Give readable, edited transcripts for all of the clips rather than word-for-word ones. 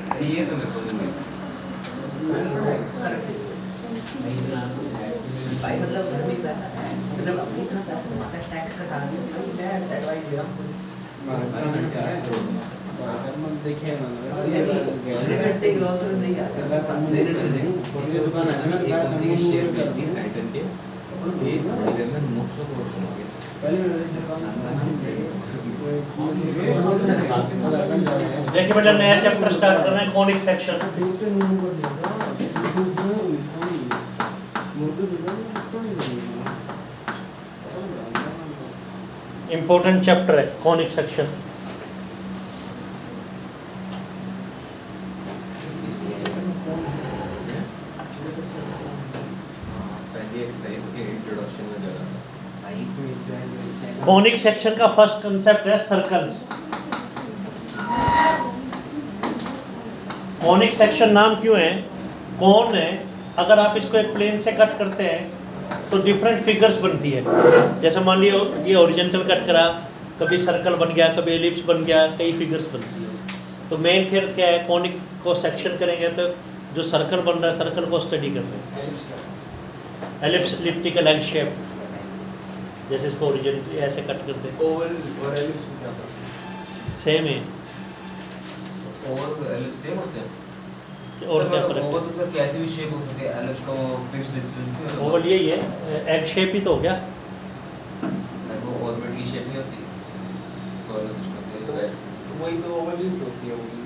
CA तो मेरे को नहीं मिला भाई मतलब घर में पैसा है, मतलब अपनी इतना पैसा कमाता है, टैक्स कटा रही है भाई, मैं एडवाइस दे रहा हूँ देखे घंटे लॉस नहीं आता देखिए बेटा नया चैप्टर स्टार्ट कर रहे हैं, कॉनिक सेक्शन। इंपॉर्टेंट चैप्टर है कॉनिक सेक्शन। कॉनिक सेक्शन का फर्स्ट कंसेप्ट है सर्कल्स। कॉनिक सेक्शन नाम क्यों है? कौन है, अगर आप इसको एक प्लेन से कट करते हैं तो डिफरेंट फिगर्स बनती है। जैसे मान लियो ये हॉरिजॉन्टल कट करा, कभी सर्कल बन गया, कभी एलिप्स बन गया, कई फिगर्स बनती है। तो मेन फिर क्या है, कॉनिक को सेक्शन करेंगे तो जो सर्कल बन रहा है सर्कल को स्टडी कर रहे हैं। एलिप्स एलिप्टिकल एग शेप, जैसे इसको हॉरिजॉन्टली ऐसे कट करते हैं। ओवल और एलिप्स में क्या फर्क सेम है। है? ओवल और एलिप्स सेम होते हैं? और क्या फर्क ओवल है? तो सर कैसे भी शेप हो सकते हैं, एलिप्स का फिक्स्ड डिस्टेंस में होता है। ओवल यही है, एग शेप ही तो हो गया। वो ऑर्बिट की शेप नहीं होती सोलर सिस्टम में, तो वैसे वही तो ओवल ही होती है वही।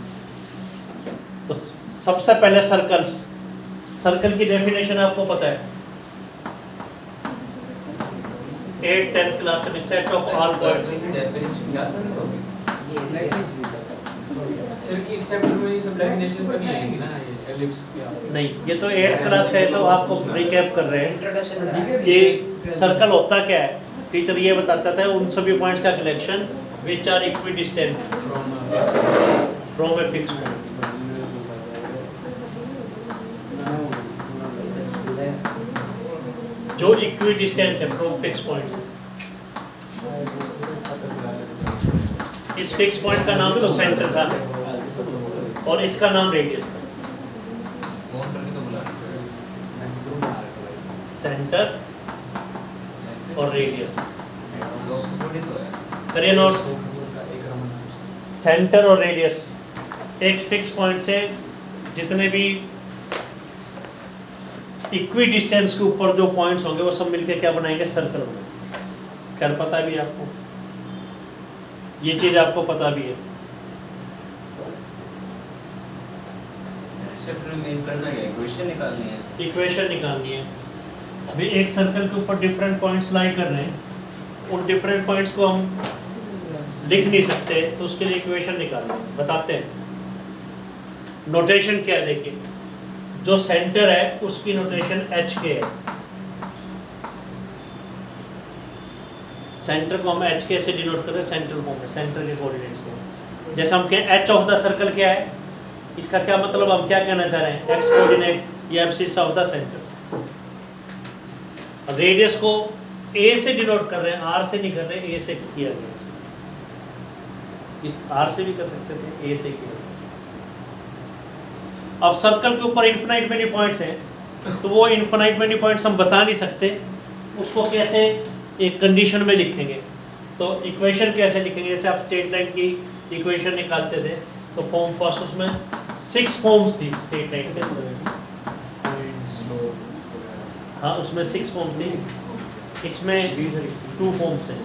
तो सबसे पहले सर्कल्स, सर्कल की डेफिनेशन आपको पता है 8th 10th क्लास में, set of all points. Circle की डेफिनेशन याद नहीं होगी। सर इस चैप्टर में ये सब डेफिनेशंस तो नहीं आएंगी ना, ये एलिप्स क्या नहीं, ये तो 8th क्लास का है, तो आपको रिकैप कर रहे हैं इंट्रोडक्शन कि सर्कल होता क्या है। टीचर ये बताता था उन सभी पॉइंट्स का collection which are equidistant from a fix point. जो इक्विडिस्टेंट है फ्रॉम फिक्स पॉइंट। इस फिक्स पॉइंट का नाम तो सेंटर था और इसका नाम रेडियस था। फोन करके तो बुला सेंटर और रेडियस तो थोड़ी तो है। करिए नोट। सेंटर और रेडियस, एक फिक्स पॉइंट से जितने भी इक्वी डिस्टेंस के ऊपर जो पॉइंट्स होंगे वो सब मिलके क्या बनाएंगे, सर्कल बनाएंगे। क्या पता भी है आपको, ये चीज आपको पता भी है। चैप्टर में करना है, इक्वेशन निकालनी है। इक्वेशन निकालनी है। अभी एक सर्कल के ऊपर डिफरेंट पॉइंट्स लाई कर रहे हैं, उन डिफरेंट पॉइंट्स को हम लिख नहीं सकते, तो उसके लिए इक्वेशन निकालनी है। बताते हैं नोटेशन क्या है। देखिए जो सेंटर है उसकी नोटेशन एच के है। सेंटर को हम एच के से डिनोट कर रहे हैं, सेंट्रल फॉर्म में, सेंटर के कोऑर्डिनेट्स को। जैसे हम कहें एच ऑफ द सर्कल क्या है, इसका क्या मतलब, हम क्या कहना चाह रहे हैं, एक्स कोऑर्डिनेट या एब्सिस ऑफ द सेंटर। अब रेडियस को ए से डिनोट कर रहे हैं, आर से नहीं कर रहे, ए से किया गया। इस आर से भी कर सकते थे, ए से किया। अब सर्कल के ऊपर इन्फिनाइट मेनी पॉइंट्स हैं, तो वो इन्फिनाइट मेनी पॉइंट्स हम बता नहीं सकते, उसको कैसे एक कंडीशन में लिखेंगे। तो इक्वेशन कैसे लिखेंगे, जैसे आप स्ट्रेट लाइन की इक्वेशन निकालते थे तो फॉर्म फर्स्ट, उसमें 6 फॉर्म्स थी स्ट्रेट लाइन के। हाँ उसमें 6 फॉर्म थी, इसमें 2 फॉर्म्स हैं।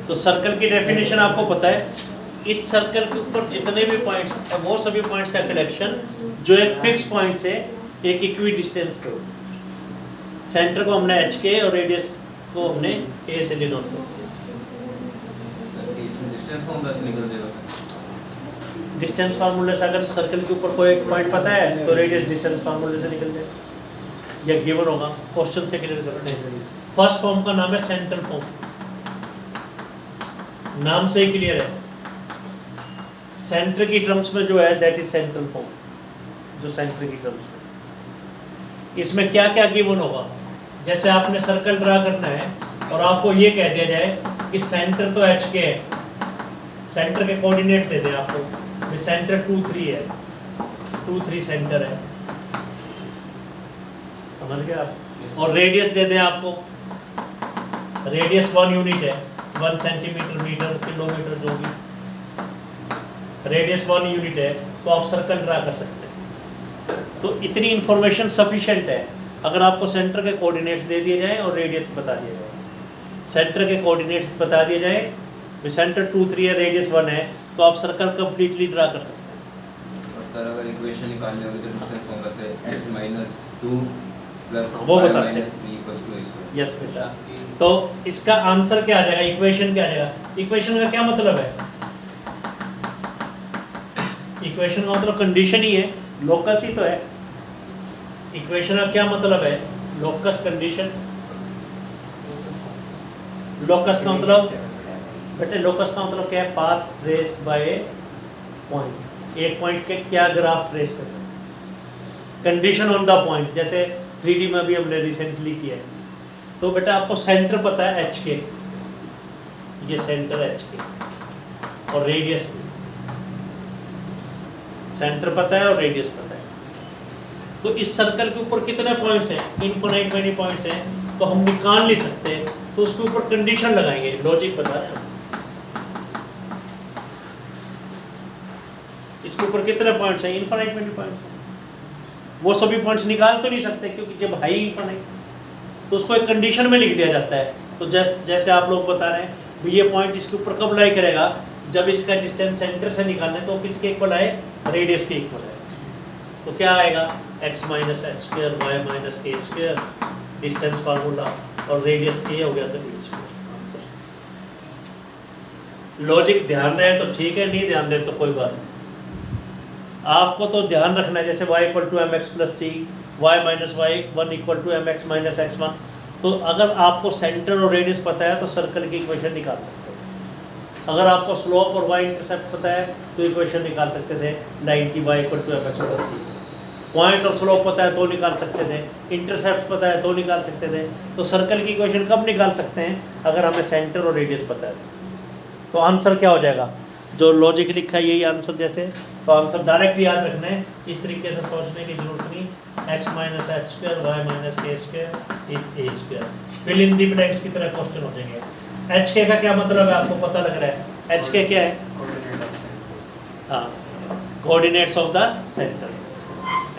तो सर्कल की डेफिनेशन आपको पता है, इस सर्कल के ऊपर जितने भी पॉइंट्स, वो सभी पॉइंट्स का कलेक्शन जो एक फिक्स पॉइंट से एक इक्वी डिस्टेंस पे हो। सेंटर को हमने एच के और रेडियस को हमने ए से डिनोट कर दिया। डिस्टेंस फॉर्मूला से निकल जाएगा। डिस्टेंस फार्मूले से अगर सर्कल के ऊपर कोई एक पॉइंट पता है तो रेडियस डिस्टेंस फार्मूले से निकल जाएगा, या गिवन होगा। क्वेश्चन से क्लियर करते हैं। फर्स्ट फॉर्म का नाम है सेंट्रल फॉर्म, नाम से ही क्लियर है। सेंटर की टर्म्स में जो है दैट इज सेंट्रल फॉर्म, जो सेंटर की टर्म्स में। इसमें क्या क्या गिवन होगा, जैसे आपने सर्कल ड्रा करना है और आपको ये कह दिया जाए कि सेंटर तो एच के है, सेंटर के कोऑर्डिनेट दे दे आपको, सेंटर 2 3 है, 2 3 सेंटर है, समझ गए आप। और रेडियस दे दें आपको, रेडियस 1 यूनिट है, 1 सेंटीमीटर, मीटर, किलोमीटर, जो भी रेडियस 1 यूनिट है, तो आप सर्कल ड्रा कर सकते हैं। तो इतनी इंफॉर्मेशन सफिशिएंट है। अगर आपको सेंटर के कोऑर्डिनेट्स दे दिए जाए और रेडियस बता दिया जाए, सेंटर के कोऑर्डिनेट्स बता दिए जाए, सेंटर 2 3 है, रेडियस 1 है, तो आप सर्कल कंप्लीटली ड्रा कर सकते हैं। और सर अगर इक्वेशन निकालनी होगी तो डिस्टेंस फॉर्मूला से x - 2 प्लस वो y बताते हैं। - 3 = a²। यस बेटा। तो इसका आंसर क्या आ जाएगा, इक्वेशन क्या आ जाएगा? इक्वेशन का क्या मतलब है? इक्वेशन का मतलब कंडीशन ही है, लोकस ही तो है। इक्वेशन का क्या मतलब है? Locus condition. लोकस का मतलब बेटे, लोकस का मतलब क्या है? पाथ ट्रेस बाय पॉइंट, एक पॉइंट के क्या ग्राफ ट्रेस करना है, कंडीशन ऑन द पॉइंट। जैसे 3D में भी हमने रिसेंटली किया है। तो बेटा आपको सेंटर पता है एच के, ये सेंटर एच के, और रेडियस सेंटर पता है और रेडियस पता है। तो इस सर्कल के ऊपर कितने पॉइंट्स हैं? इनफिनिट मेनी पॉइंट्स हैं, तो हम निकाल नहीं सकते, तो उसके ऊपर कंडीशन लगाएंगे। लॉजिक बता रहे हैं, इसके ऊपर कितने पॉइंट्स हैं? इनफिनिट मेनी पॉइंट्स हैं। वो सभी पॉइंट्स निकाल तो नहीं सकते, क्योंकि जब है ही इनफिनिट, तो उसको एक कंडीशन में लिख दिया जाता है। तो जैसे आप लोग बता रहे हैं, ये पॉइंट इसके ऊपर कब लाई करेगा? जब इसका डिस्टेंस सेंटर से निकालना है, तो किसके इक्वल आए? रेडियस के इक्वल है। तो क्या आएगा? x - h², y - k², distance formula, और रेडियस a हो गया तो d²। आंसर। लॉजिक ध्यान रहे तो ठीक है, नहीं ध्यान रहे तो कोई बात नहीं। आपको तो ध्यान रखना है, जैसे y = mx + c, y - y 1 = mx - x1। तो अगर आपको सेंटर और रेडियस पता है तो सर्कल की इक्वेशन निकाल सकते हैं। अगर आपको स्लोप और y इंटरसेप्ट पता है तो इक्वेशन निकाल सकते थे, लाइन की y = mx + c। पॉइंट और स्लोप पता है तो निकाल सकते थे, इंटरसेप्ट पता है तो निकाल सकते थे। तो सर्कल की इक्वेशन कब निकाल सकते हैं? अगर हमें सेंटर और रेडियस पता है। तो आंसर क्या हो जाएगा? जो लॉजिक लिखा है यही आंसर। जैसे तो आंसर डायरेक्ट याद रखना है, इस तरीके से सोचने की जरूरत नहीं। x - h² y - k² a²। Fill in the blanks की तरह क्वेश्चन हो जाएंगे। एच के का क्या मतलब है आपको पता लग रहा है? एच के क्या है? हाँ, coordinates of the centre.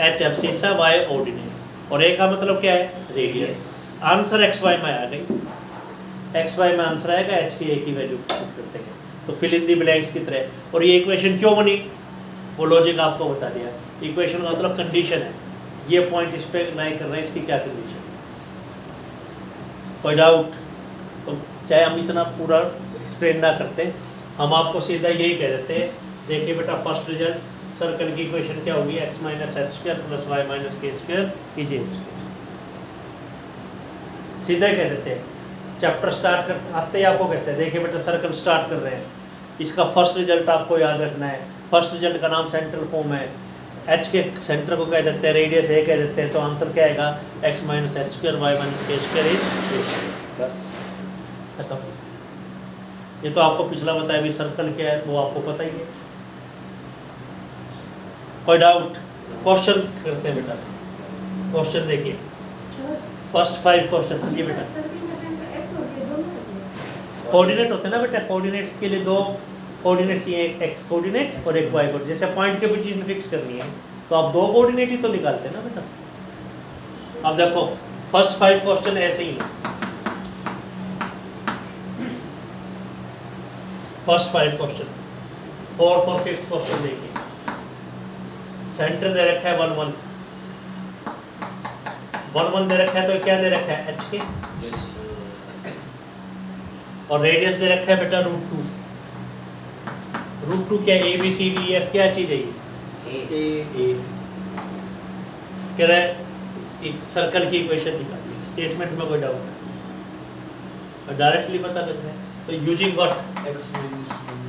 H abscissa, Y ordinate, और ए का मतलब क्या है? रेडियस। आंसर एक्स वाई में आ गई, एक्स वाई में आंसर आएगा, एच की ए की वैल्यू करते हैं। तो फिल इन दी ब्लैंक्स की तरह। और ये इक्वेशन क्यों बनी, वो लॉजिक आपको बता दिया। इक्वेशन का मतलब कंडीशन है, ये पॉइंट इस पे लाई कर रहे हैं, इसकी क्या कंडीशन। कोई डाउट? तो चाहे हम इतना पूरा एक्सप्लेन ना करते, हम आपको सीधा यही कह देते हैं, देखिए बेटा फर्स्ट रिजल्ट सर्कल की इक्वेशन क्या होगी? x - h² + y - k² = a²। सीधा कह देते हैं। चैप्टर स्टार्ट कर आते ही आपको कहते हैं, देखिए बेटा सर्कल स्टार्ट कर रहे हैं, इसका फर्स्ट रिजल्ट आपको याद रखना है। फर्स्ट रिजल्ट का नाम सेंट्रल फॉर्म है, h के सेंटर को कह देते हैं, रेडियस a कह देते हैं। तो आंसर क्या आएगा? x - h² y - k² = a²। बस खत्म। ये तो आपको पिछला बताया भी, सर्कल क्या है वो आपको पता ही है। कोई डाउट? क्वेश्चन करते हैं बेटा, क्वेश्चन देखिए फर्स्ट 5 क्वेश्चन। हाँ जी बेटा, कोऑर्डिनेट होते हैं ना बेटा, कोऑर्डिनेट्स के लिए 2 कोऑर्डिनेट चाहिए, एक एक्स कोऑर्डिनेट और एक वाई कोऑर्डिनेट। जैसे पॉइंट के पोजीशन फिक्स करनी है तो आप 2 कोऑर्डिनेट ही तो निकालते हैं ना बेटा। अब देखो फर्स्ट 5 क्वेश्चन ऐसे ही है। फर्स्ट 5 क्वेश्चन, 4th और 5th क्वेश्चन देखिए। सेंटर दे रखा है 1 1 1 1 दे रखा है, तो क्या दे रखा है? h के, और रेडियस दे रखा है बेटा √2। √2 क्या? A B C D F क्या चीज है? ए कह रहा है एक सर्कल की इक्वेशन निकालिए। स्टेटमेंट में कोई डाउट है? डायरेक्टली पता लग रहा है। तो यूजिंग व्हाट?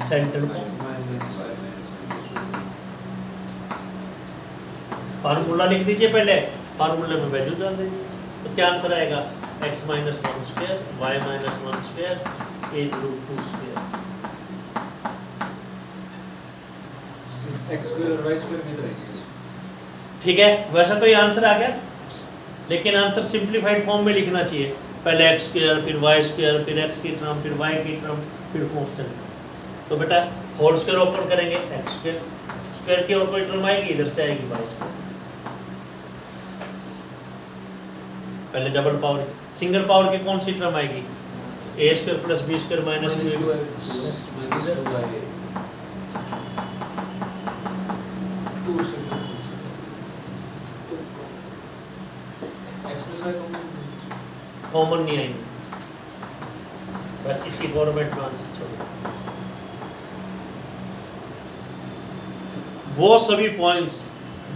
सेंटर फार्मूला लिख दीजिए पहले, फार्मूले में वैल्यू डाल दीजिए। तो क्या आंसर आएगा? x - 1² y - 1² a √2²। X square और वाई स्क्वायर किधर है? ठीक है, वैसा तो ये आंसर आ गया, लेकिन आंसर सिंप्लीफाइड फॉर्म में लिखना चाहिए। पहले एक्स स्क्वायर, फिर वाई स्क्वायर, फिर एक्स की टर्म, फिर वाई की टर्म, फिर कांस्टेंट। तो बेटा होल स्क्वायर ओपन करेंगे, एक्स स्क्वायर, स्क्वायर की और कोई टर्म आएगी, इधर से आएगी वाई स्क्वायर। पहले डबल पावर, सिंगल पावर की कौन सी टर्म आएगी? A square plus b square minus minus two two y two से एक्स प्लस वाई कॉमन नहीं आएंगे, बस इसी फॉर्मेट में आंसर छोड़ो। वो सभी पॉइंट्स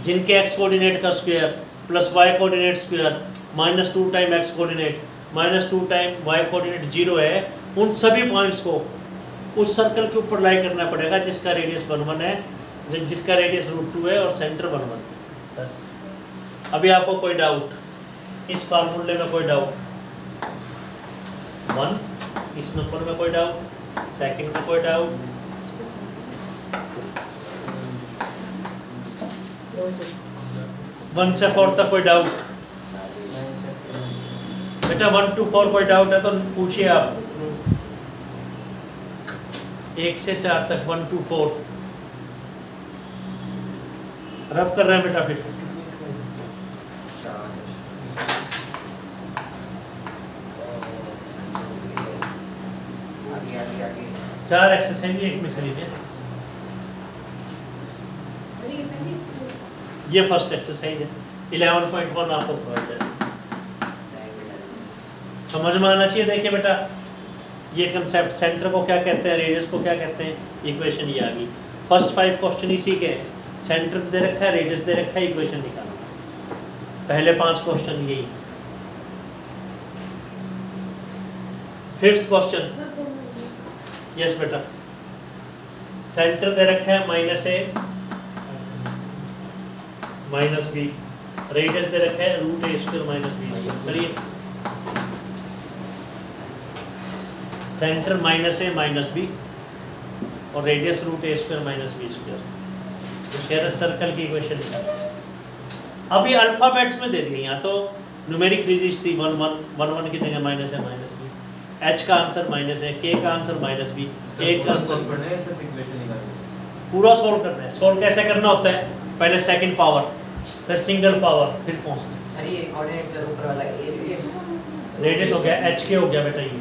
जिनके एक्स कोऑर्डिनेट का square plus Y coordinate square minus 2 time X coordinate minus 2 time Y coordinate 0 है, उन सभी पॉइंट्स को उस सर्कल के ऊपर लाई करना पड़ेगा जिसका रेडियस 1 है, जिसका रेडियस √2 है और सेंटर 1 बस। अभी आपको कोई डाउट, इस फार्मूले में कोई डाउट? 1, इस नंबर में कोई डाउट? सेकंड में कोई डाउट? वन से 4 तक कोई डाउट? बेटा 1 to 4 कोई डाउट है तो पूछिए आप। 1 से 4 तक 1 to 4 रब कर रहे हैं बेटा। फिर आगे आगे आगे 4 एक्सरसाइज एक में से लीजिए। ये फर्स्ट एक्सरसाइज है, 11.1 आपको प्रोवाइड है, समझ में आना चाहिए। देखिए बेटा, ये कंसेप्ट सेंटर को क्या कहते हैं, रेडियस को क्या कहते हैं, इक्वेशन ये आ गई। फर्स्ट 5 क्वेश्चन इसी के, सेंटर दे रखा है, रेडियस दे रखा है, इक्वेशन निकालना। पहले 5 क्वेश्चन यही। 5th क्वेश्चन, यस बेटा, सेंटर दे रखा है -a -b, रेडियस दे रखा है √a² -b²। करिए, सेंटर -a -b और रेडियस √a² -b²। तो शेयर सर्कल की इक्वेशन अब ये अल्फाबेट्स में दे दी, यहाँ तो न्यूमेरिक डिजिट्स थी, 1 1 1 की जगह -a -b, h का आंसर -a, k का आंसर -b, a का आंसर पूरा सोल्व करना है। सोल्व कैसे करना होता है? पहले सेकंड पावर, फिर सिंगल पावर, फिर कांस्टेंट। सर ये कोऑर्डिनेट्स है ऊपर वाला ए रेडियस हो गया, h के हो गया बेटा ये।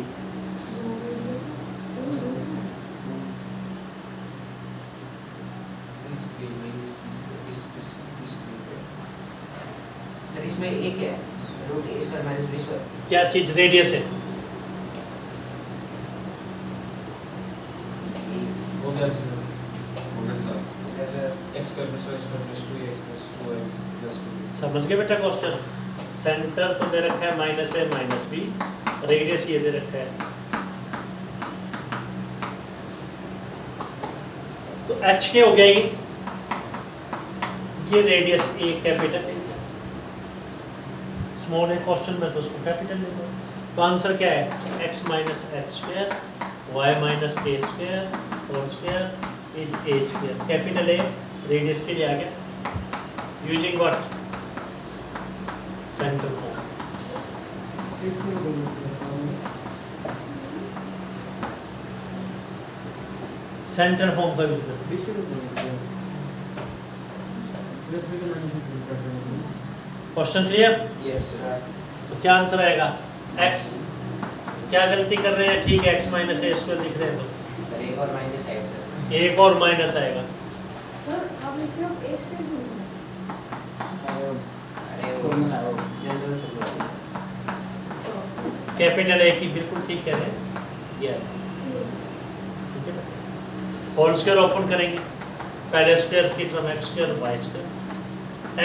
सर इसमें एक है √a² -b²। क्या चीज रेडियस है? हो गया sir X square plus Y square plus 2x plus 2y plus 2 समझ गए बेटा क्वेश्चन? सेंटर तो दे रखा है -a -b, रेडियस ये दे रखा है, तो h के हो गया ये रेडियस a कैपिटल है, स्मॉल है क्वेश्चन में तो उसको कैपिटल ले लो। तो आंसर क्या है? x -h², y -a² whole square is a²। Capital A radius के लिए आ गया, using what? Centre form. Centre form का यूज करते हैं। Question clear? Yes sir. तो क्या आंसर आएगा? x, क्या गलती कर रहे हैं? ठीक है, x -a² लिख रहे हैं तो सर एक और माइनस है सर। एक और माइनस आएगा। सर आप इसे अब a स्क्वायर क्यों? अरे वो जनरल से कैपिटल A की बिल्कुल ठीक कह रहे हैं, ये ठीक है। होल स्क्वायर ओपन करेंगे, पहले स्क्वायर्स की टर्म x² y²।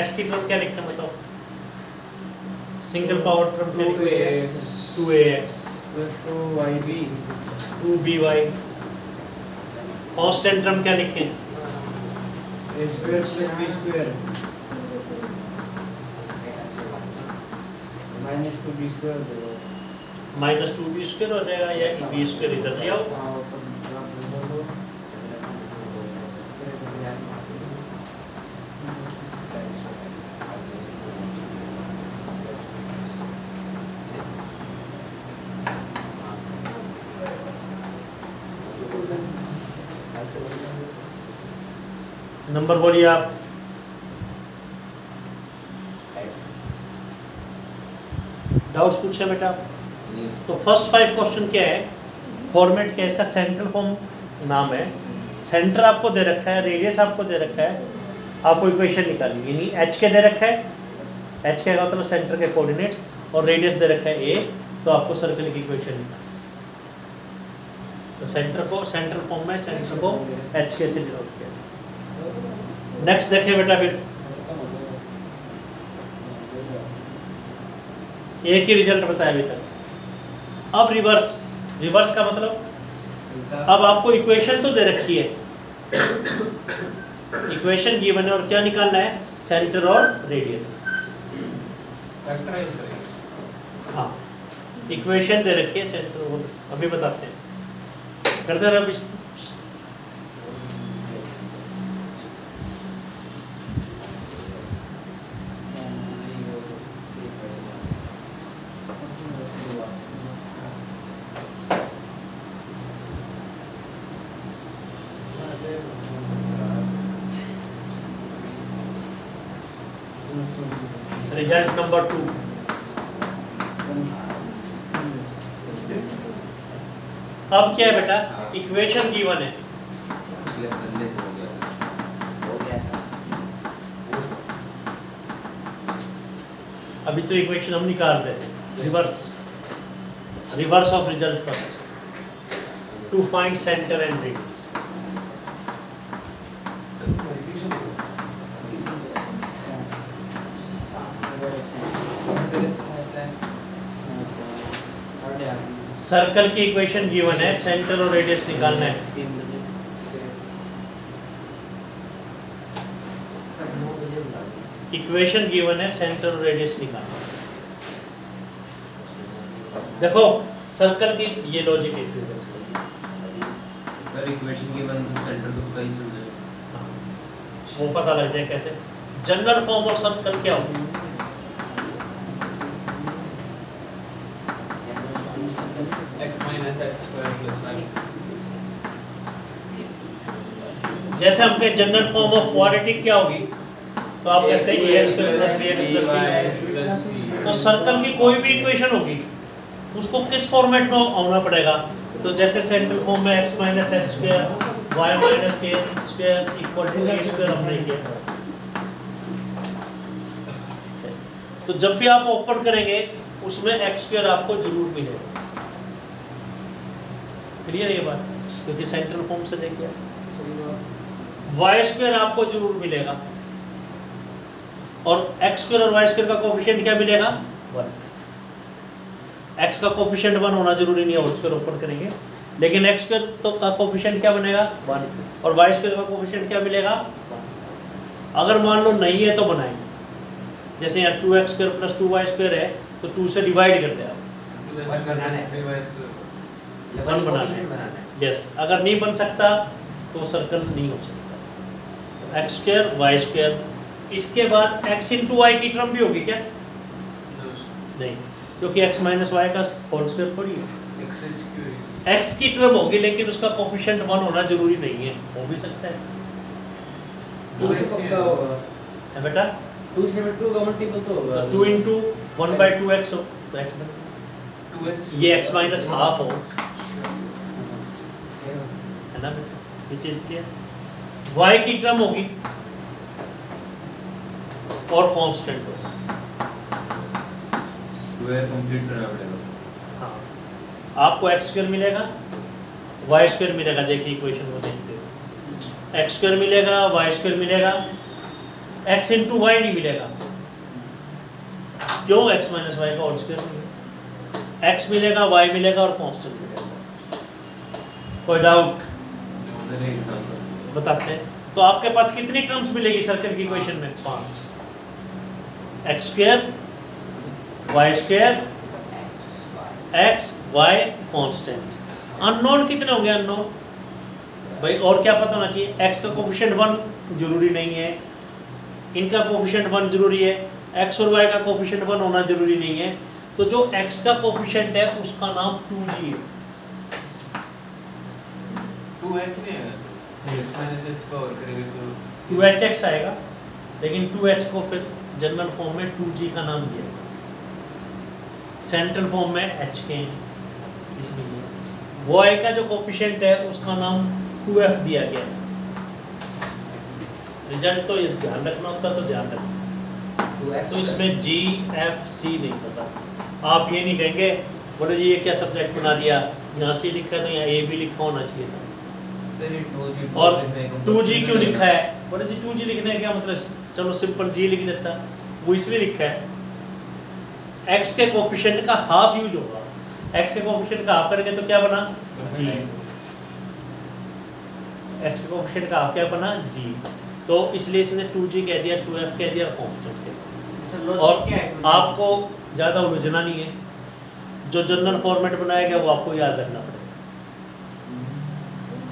x की टर्म क्या लिखते हैं बताओ? सिंगल पावर टर्म क्या लिखते हैं? 2ax plus 2yb 2by। Constant term क्या लिखें? a square plus b square minus 2b square -2b² हो जाएगा, या b² इधर ले आओ। नंबर बोलिए आप। डाउट्स पूछे बेटा। तो फर्स्ट 5 क्वेश्चन क्या है, फॉर्मेट क्या है इसका, सेंट्रल फॉर्म नाम है, सेंटर आपको दे रखा है, रेडियस आपको दे रखा है, आपको इक्वेशन निकालनी, यानी एच के दे रखा है, एच के का मतलब सेंटर के कोऑर्डिनेट्स, और रेडियस दे रखा है ए, तो आपको सर्कल की इक्वेशन निकालनी। तो सेंटर को सेंट्रल फॉर्म में सेंटर को एच के से डिनोट किया। नेक्स्ट देखिए बेटा, फिर एक ही रिजल्ट बताया अभी तक। अब रिवर्स, रिवर्स का मतलब, अब आपको इक्वेशन तो दे रखी है, इक्वेशन गिवन है, और क्या निकालना है, सेंटर और रेडियस। फैक्टराइज करेंगे। हाँ, इक्वेशन दे रखी है, सेंटर और, अभी बताते हैं, करते रहो। रिजल्ट नंबर 2, अब क्या है बेटा, इक्वेशन गिवन है, पिछले संडे को हो गया था। हो गया था। अभी तो इक्वेशन हम निकाल रहे थे, reverse, reverse of result first, to find centre and radius. Circle की इक्वेशन गिवन है, सेंटर और रेडियस निकालना है। इक्वेशन गिवन है, सेंटर और रेडियस निकालना है। देखो सर्कल की ये लॉजिक है, सर इक्वेशन गिवन तो सेंटर तो पता ही चल जाएगा। वो पता लग जाए कैसे। जनरल फॉर्म और सर्कल क्या होगी, x minus x square plus y। जैसे हम कहें जनरल फॉर्म ऑफ क्वाड्रेटिक क्या होगी, तो आप कहते हैं a x plus b x plus c. तो सर्कल की कोई भी इक्वेशन होगी, उसको किस फॉर्मेट में आना पड़ेगा, तो जैसे सेंट्रल फॉर्म में x minus x square y minus k square equal to a square हमने किया। तो जब भी आप ओपन करेंगे उसमें एक्स स्क्वायर आपको जरूर मिलेगा। क्लियर है ये बात, क्योंकि सेंट्रल फॉर्म से लेके वाई स्क्वायर आपको जरूर मिलेगा, और एक्स स्क्वायर और वाई स्क्वायर का कोएफिशिएंट क्या मिलेगा, 1। एक्स का कोएफिशिएंट 1 होना जरूरी नहीं है, होल स्क्वायर ओपन करेंगे, लेकिन एक्स स्क्वायर तो का कोएफिशिएंट क्या बनेगा 1, और वाई स्क्वायर का कोएफिशिएंट क्या मिलेगा 1। अगर मान लो नहीं है तो बनाएंगे, जैसे यहाँ 2x square plus 2y square है, तो 2 से डिवाइड कर दे आप, 1 बनाना है। यस, अगर नहीं बन सकता तो सर्कल नहीं हो सकता। एक्स स्क्वायर वाई स्क्वायर, इसके बाद x इंटू वाई की टर्म भी होगी क्या, नहीं, क्योंकि x माइनस वाई का होल स्क्वायर थोड़ी है, x की टर्म होगी, लेकिन उसका कोएफिशिएंट 1 होना जरूरी नहीं है, हो भी सकता है। 2x का होगा है बेटा, 2 से 2 का मल्टीपल तो होगा, 2 इंटू 1/2x हो तो x बन, 2x ये x माइनस हाफ हो, है ना बेटा, ये चीज क्लियर। y की टर्म होगी और कांस्टेंट होगा। स्क्वायर कंप्लीट करना पड़ेगा। हाँ, आपको x स्क्वायर मिलेगा, y स्क्वायर मिलेगा, देखिए इक्वेशन को देखते हो, x स्क्वायर मिलेगा, y स्क्वायर मिलेगा, x इंटू वाई नहीं मिलेगा, क्यों, x माइनस वाई का होल स्क्वायर मिलेगा, x मिलेगा, y मिलेगा और कांस्टेंट मिलेगा। कोई डाउट सर एक एग्जांपल बताते हैं। तो आपके पास कितनी टर्म्स मिलेगी सर्कल की इक्वेशन में, 5, X square Y square X Y constant. Unknown कितने होंगे, अननोन भाई, और क्या पता होना चाहिए, x का कोएफिशिएंट 1 जरूरी नहीं है, इनका कोएफिशिएंट 1 जरूरी है, x और y का कोएफिशिएंट 1 होना जरूरी नहीं है, तो जो x का कोएफिशिएंट है उसका नाम 2g है। 2h नहीं है x माइनस h का और करेंगे तो 2hx आएगा, लेकिन 2h को फिर जनरल फॉर्म में 2g का नाम दिया, सेंट्रल फॉर्म में h के इसलिए y का जो कोफिशिएंट है उसका नाम 2f दिया गया है। रिजल्ट तो ये ध्यान रखना होता तो ध्यान रखना, तो इसमें g f c नहीं पता, आप ये नहीं कहेंगे बोले जी ये क्या सब्जेक्ट बना दिया, यहाँ सी लिखा है तो यहाँ ए भी लिखा होना चाहिए था। सर ये 2G और लिखने का 2g क्यों लिखा है, बोले जी 2g लिखने का क्या मतलब, चलो सिंपल g लिख देता, वो इसलिए लिखा है x के कोफिशिएंट का हाफ यूज होगा, x के कोफिशिएंट का हाफ करके तो क्या बना g, x के कोफिशिएंट का हाफ क्या बना g, तो इसलिए इसने 2g कह दिया, 2f कह दिया, कांस्टेंट। और आपको ज़्यादा उलझना नहीं है, जो जनरल फॉर्मेट बनाया गया वो आपको याद रखना पड़ेगा,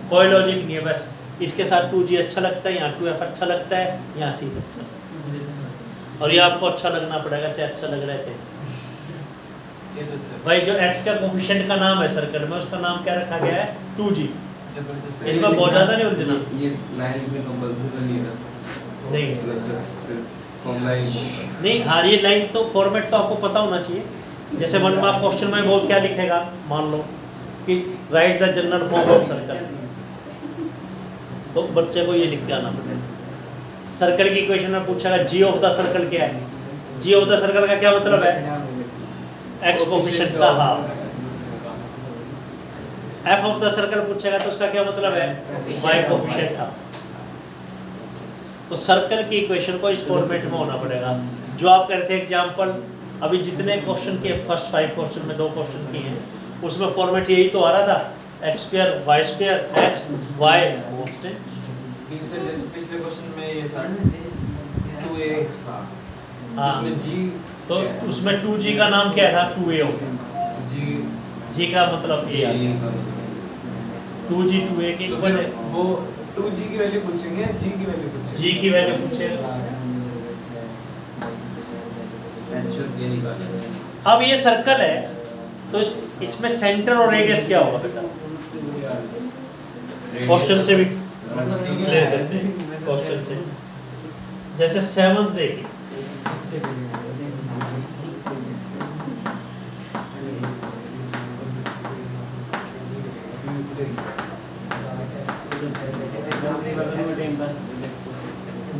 कोई लॉजिक नहीं है, बस इसके साथ 2g अच्छा लगता है, यहाँ 2f अच्छा लगता है, यहाँ c अच्छा लगता है, और ये आपको अच्छा लगना पड़ेगा, चाहे अच्छा लग रहा है चाहे। ये तो सर भाई जो x का कोफिशिएंट का नाम है सर्कल में, उसका नाम क्या रखा गया है 2g, जबरदस्त इसमें बहुत ज़्यादा नहीं उलझना। ये लाइन लिखने कंपल्सरी नहीं है ना, नहीं मतलब सिर्फ फॉर्म लाइन नहीं, हर ये लाइन तो फॉर्मेट तो आपको पता होना चाहिए, जैसे वन मार्क क्वेश्चन में वो क्या लिखेगा, मान लो कि right the general form of circle, तो बच्चे को ये लिख के आना पड़ेगा। सर्कल की इक्वेशन में पूछेगा जी ऑफ द सर्कल क्या है, जी ऑफ द सर्कल का क्या मतलब है, एक्स कोफिशिएंट का half. F of the circle पूछेगा तो उसका क्या मतलब है, वाई कोफिशिएंट हाफ। तो सर्कल की इक्वेशन को इस फॉर्मेट में होना पड़ेगा, जो आप करते हैं एग्जाम्पल, अभी जितने क्वेश्चन किए फर्स्ट 5 क्वेश्चन में 2 क्वेश्चन किए हैं, उसमें फॉर्मेट यही तो आ रहा था X square Y square X Y constant. Sir जैसे पिछले क्वेश्चन में ये था 2ax था, हाँ, उसमें g तो उसमें 2g का नाम क्या था 2a होगा, g g का मतलब a आ गया, 2g 2a की तो इक्वल फिर है, वो 2g की वैल्यू पूछेंगे, g की वैल्यू पूछेंगे, g की वैल्यू पूछेगा। एक्चुअल ये निकालना। अब ये सर्कल है तो इसमें सेंटर और रेडियस क्या होगा बेटा, क्वेश्चन से भी क्लियर करते हैं, क्वेश्चन से जैसे 7th देखिए,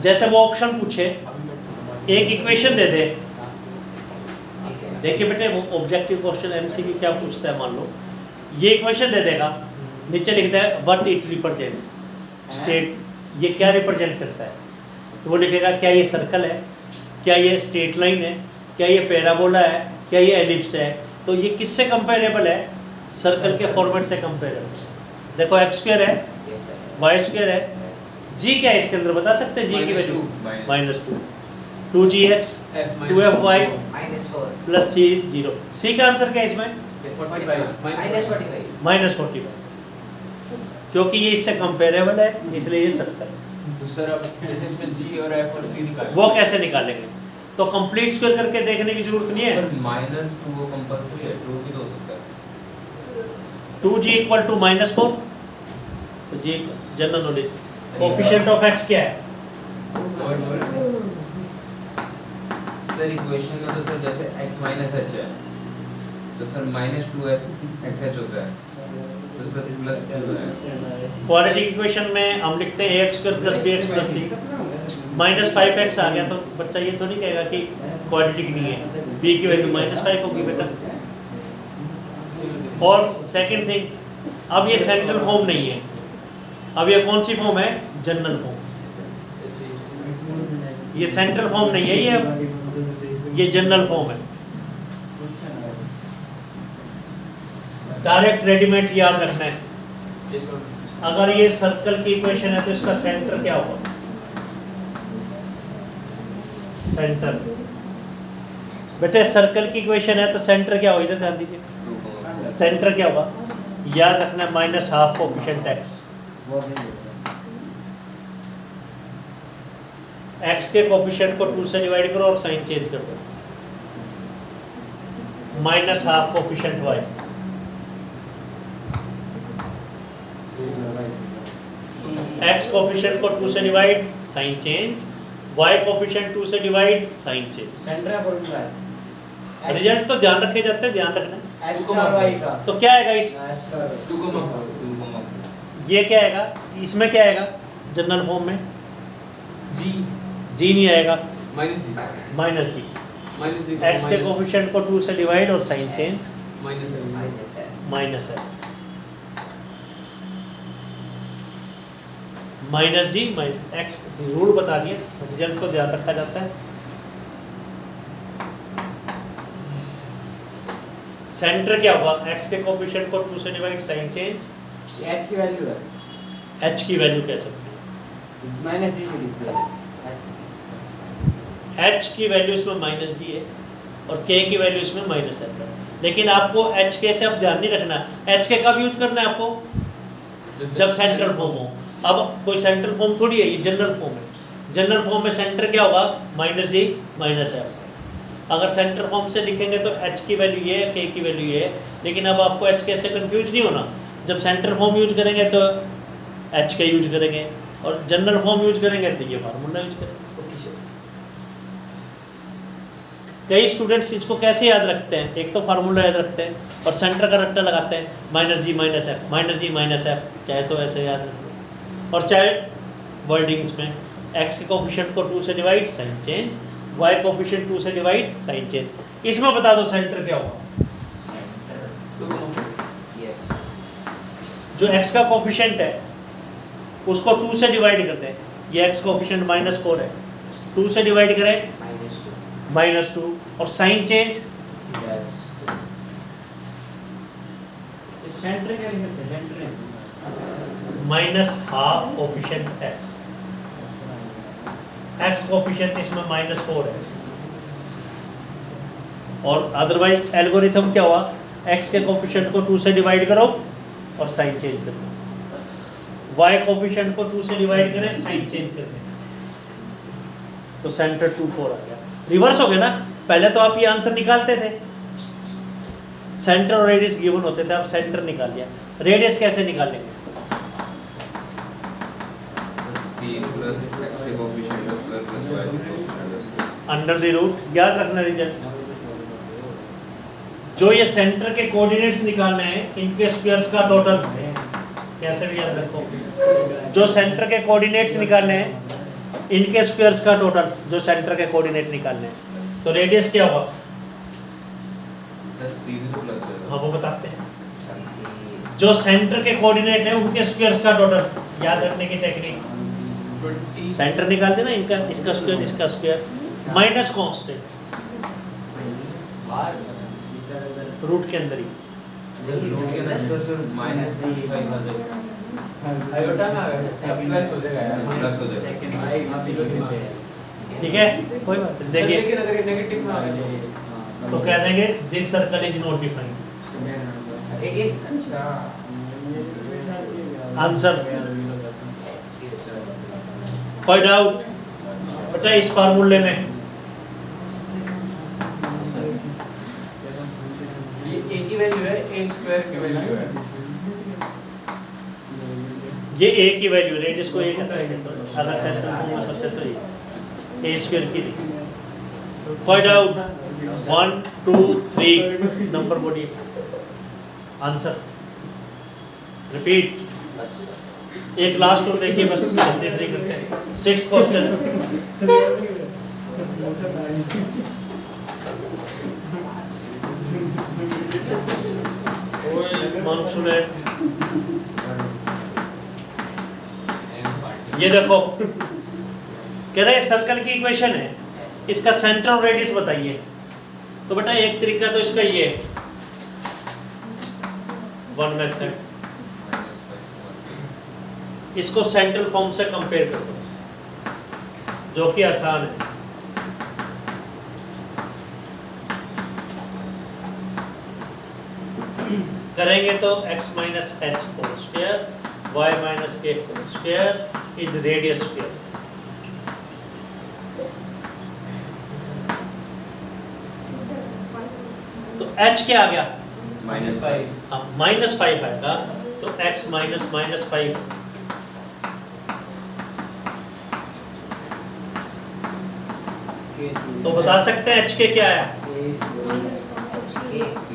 जैसे वो ऑप्शन पूछे, एक इक्वेशन दे दे, देखिए बेटे वो ऑब्जेक्टिव क्वेश्चन एमसीक्यू क्या पूछता है, मान लो ये इक्वेशन दे देगा, नीचे लिखता है व्हाट इट रिप्रेजेंट्स, स्टेट ये क्या रिप्रेजेंट करता है, तो वो लिखेगा क्या ये सर्कल है, क्या ये स्ट्रेट लाइन है, क्या ये पैराबोला है, क्या ये एलिप्स है, तो ये किससे कंपेरेबल है, सर्कल के फॉर्मेट से कंपेरेबल। देखो एक्स स्क्वायर है, वाई स्क्वायर है, जी क्या है इसके अंदर बता सकते हैं, जी की value -2, 2gx 2fy -4 plus c 0, c का आंसर क्या है इसमें -45 क्योंकि ये इससे कंपेरेबल है इसलिए ये सर्कल है। तो सर अब जैसे इसमें g और f और c निकालें, वो कैसे निकालेंगे, तो कंप्लीट स्क्वायर करके देखने की जरूरत नहीं है, -2 वो कंपल्सरी है, 2 भी हो सकता है। 2g इक्वल टू -4, तो जी general knowledge, coefficient of x क्या है, सर इक्वेशन में तो सर जैसे x h है, तो सर -2xh होता है, तो सर +2 है। क्वाड्रेटिक इक्वेशन में हम लिखते हैं ax square plus bx plus c, -5x आ गया तो बच्चा ये तो नहीं कहेगा कि क्वाड्रेटिक नहीं है, b की वैल्यू -5 होगी बेटा। और सेकंड थिंग, अब ये सेंट्रल फॉर्म नहीं है, अब ये कौन सी फॉर्म है, जनरल फॉर्म, ये सेंट्रल फॉर्म नहीं है, ये जनरल फॉर्म है। डायरेक्ट रेडीमेड याद रखना है, अगर ये सर्कल की इक्वेशन है तो इसका सेंटर क्या होगा, सेंटर बेटे सर्कल की इक्वेशन है तो सेंटर क्या होगा, इधर ध्यान दीजिए, सेंटर क्या होगा, याद रखना है -12 कोफिशिएंट x, x के कोफिशिएंट को 2 से डिवाइड करो और साइन चेंज कर दो, -12 कोफिशिएंट y, x कोफिशिएंट को 2 से divide, sign change, y coefficient 2 से डिवाइड, साइन चेंज। सेंटर का फॉर्मूला है रिजल्ट तो ध्यान रखे जाते हैं, ध्यान रखना। x का और y का। तो क्या आएगा इस 2 को ये क्या आएगा, इसमें क्या आएगा जनरल फॉर्म में? जी जी नहीं आएगा, माइनस जी माइनस जी। माइनस जी x के कोफिशिएंट को 2 से डिवाइड और साइन चेंज माइनस माइनस है माइनस है, माइनस जी माइनस एक्स। रूल बता दिए, रिजल्ट को ध्यान रखा जाता है। सेंटर क्या होगा, x के कोफिशिएंट को 2 से डिवाइड, साइन चेंज, h की वैल्यू है h की वैल्यू कह सकते हैं, माइनस जी से लिखते हैं h की वैल्यू इसमें माइनस जी है और k की वैल्यू इसमें माइनस है। लेकिन आपको h के से अब ध्यान नहीं रखना, h के कब यूज करना है आपको, जब सेंट्रल फॉर्म हो। अब कोई सेंट्रल फॉर्म थोड़ी है, ये जनरल फॉर्म है। जनरल फॉर्म में सेंटर क्या होगा, माइनस जी माइनस है। अगर सेंटर फॉर्म से लिखेंगे तो h की वैल्यू ये है, k की वैल्यू ये है। लेकिन अब आपको h के से कंफ्यूज नहीं होना, जब सेंटर फॉर्म यूज करेंगे तो h के यूज करेंगे और जनरल फॉर्म यूज करेंगे तो ये फार्मूला यूज करेंगे। कई स्टूडेंट्स इसको कैसे याद रखते हैं, एक तो फार्मूला याद रखते हैं और सेंटर का रट्टा लगाते हैं, माइनस जी माइनस एफ, माइनस जी माइनस एफ, चाहे तो ऐसे याद रखें और चाहे वर्डिंग्स में x के कोफिशिएंट को 2 से divide, sign change, y coefficient 2 से डिवाइड, साइन चेंज। इसमें बता दो सेंटर क्या होगा। यस जो x का कोफिशिएंट है उसको 2 से डिवाइड करते हैं, ये x कोफिशिएंट -4 है, 2 से डिवाइड करें -2 और साइन चेंज यस तो सेंटर क्या लिखते हैं, सेंटर -½ कोफिशिएंट x कोफिशिएंट इसमें -4 है और अदरवाइज एल्गोरिथम क्या हुआ, x के कोफिशिएंट को 2 से डिवाइड करो और साइन चेंज कर दो, y कोफिशिएंट को 2 से डिवाइड करें, साइन चेंज कर दें, तो सेंटर 2 4 आ गया। रिवर्स हो गया ना, पहले तो आप ये आंसर निकालते थे, सेंटर और रेडियस गिवन होते थे, आप सेंटर निकाल लिया। रेडियस कैसे निकालेंगे, c plus x के कोफिशिएंट का स्क्वायर प्लस y के कोफिशिएंट का स्क्वायर अंडर द रूट। याद रखना रिजल्ट, जो ये सेंटर के कोऑर्डिनेट्स निकालने हैं इनके स्क्वायर्स का टोटल, कैसे भी याद रखो, जो सेंटर के कोऑर्डिनेट्स निकालने हैं इनके स्क्वायर्स का टोटल, जो सेंटर के कोऑर्डिनेट निकालने हैं। तो रेडियस क्या होगा, सर c भी प्लस है। हाँ वो बताते हैं, जो सेंटर के कोऑर्डिनेट है उनके स्क्वायर्स का टोटल, याद रखने की टेक्निक, सेंटर निकाल देना इनका, इसका स्क्वायर इसका स्क्वायर माइनस कांस्टेंट रूट के अंदर ही, रूट के अंदर सर -3 5 आ जाएगा, आयोटा ना प्लस हो जाएगा यार, प्लस हो जाएगा। ठीक है कोई बात नहीं। देखिए लेकिन अगर ये नेगेटिव में आ जाए तो कह देंगे this circle is not defined. Radius answer कोई डाउट बेटा इस फार्मूले में, ये a की वैल्यू है, a स्क्वायर की वैल्यू है, ये a की वैल्यू, रेडियस को a कहते हैं, अगर सेंटर को मतलब से तो ये a स्क्वायर की थी। कोई डाउट, 1 2 3 नंबर बोलिए, आंसर रिपीट। एक लास्ट और देखिए बस, जल्दी जल्दी करते हैं। 6th क्वेश्चन, मानसून, ये देखो कह रहे हैं सर्कल की इक्वेशन है, इसका सेंटर और रेडियस बताइए। तो बेटा एक तरीका तो इसका ये है, वन मेथड, इसको सेंट्रल फॉर्म से कंपेयर कर दो, जो कि आसान है। करेंगे तो x minus h whole square, y minus k whole square is radius square. तो h क्या आ गया, -5 -5 आएगा, तो x माइनस -5 तो बता सकते हैं एच के क्या है?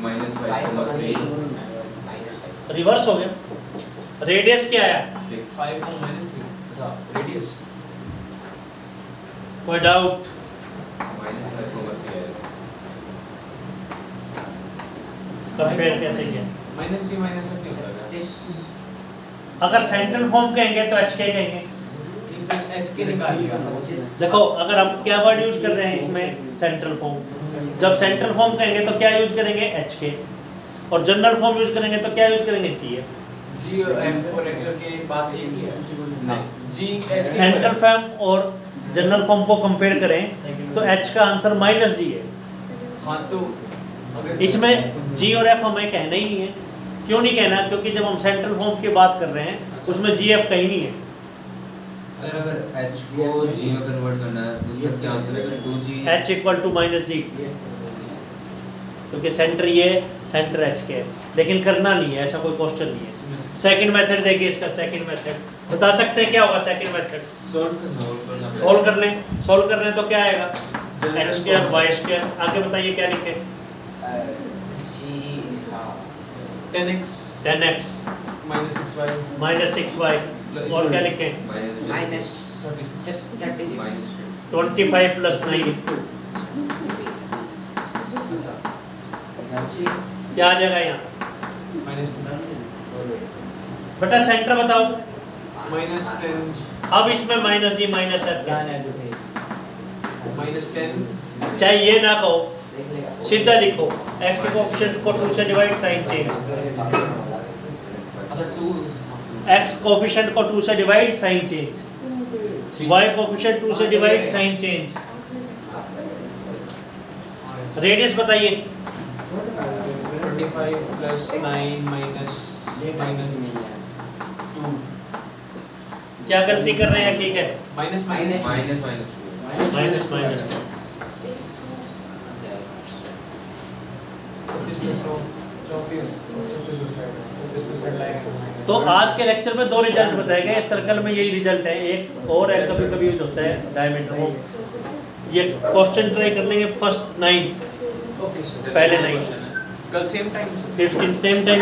माइनस 5,3 रिवर्स हो गया। रेडियस क्या है? 6 5 को -3 अच्छा रेडियस कोई डाउट? माइनस 5,3 है। कंपेयर कैसे किया? -g -f नहीं होता है अगर सेंट्रल फॉर्म कहेंगे तो एच के कहेंगे। इसे h के निकाल लिया देखो अगर हम क्या वर्ड यूज कर रहे हैं इसमें, सेंट्रल फॉर्म। जब सेंट्रल फॉर्म कहेंगे तो क्या यूज करेंगे? एच के। और जनरल फॉर्म यूज करेंगे तो क्या यूज करेंगे? जी एफ। g और f को लेक्चर के बाद एक ही है नहीं g h सेंट्रल फॉर्म और जनरल फॉर्म को कंपेयर करें तो एच का आंसर -g है। हाँ तो अगर इसमें जी और एफ हमें कहना ही नहीं है। क्यों नहीं कहना? क्योंकि जब हम सेंट्रल फॉर्म की बात कर रहे हैं उसमें जी एफ कहीं नहीं है। सर अगर h को g में कन्वर्ट करना है तो सर क्या आंसर आएगा? 2g h equal to -g, क्योंकि सेंटर ये सेंटर एच के है, लेकिन करना नहीं है, ऐसा कोई क्वेश्चन नहीं है। सेकंड मेथड देखिए इसका। सेकंड मेथड बता सकते हैं क्या होगा? सेकंड मेथड सॉल्व करना सोल्व कर लें। सोल्व कर लें तो क्या आएगा? x square y square. आगे बताइए क्या लिखे? 10x 10x -6y -6y। और क्या लिखे? माइनस 25 + 9 अच्छा क्या आ जाएगा यहाँ? -2 बेटा सेंटर बताओ। -10 अब इसमें -g -f क्या है? -10 चाहे ये ना कहो, सीधा लिखो x कोएफिशिएंट को 2 से डिवाइड साइन चेंज। अच्छा 2 x कोएफिशिएंट को 2 से divide sign change, y coefficient 2 से डिवाइड साइन चेंज। रेडियस बताइए। 25 + 9 -2 क्या गलती कर रहे हैं? ठीक है माइनस माइनस माइनस माइनस। 34 तो आज के लेक्चर में 2 रिजल्ट बताए गए। सर्कल में यही रिजल्ट है, एक और है कभी कभी यूज होता है डायमीटर को। ये क्वेश्चन ट्राई कर लेंगे फर्स्ट 9 ओके पहले 9 कल सेम टाइम 15 सेम टाइम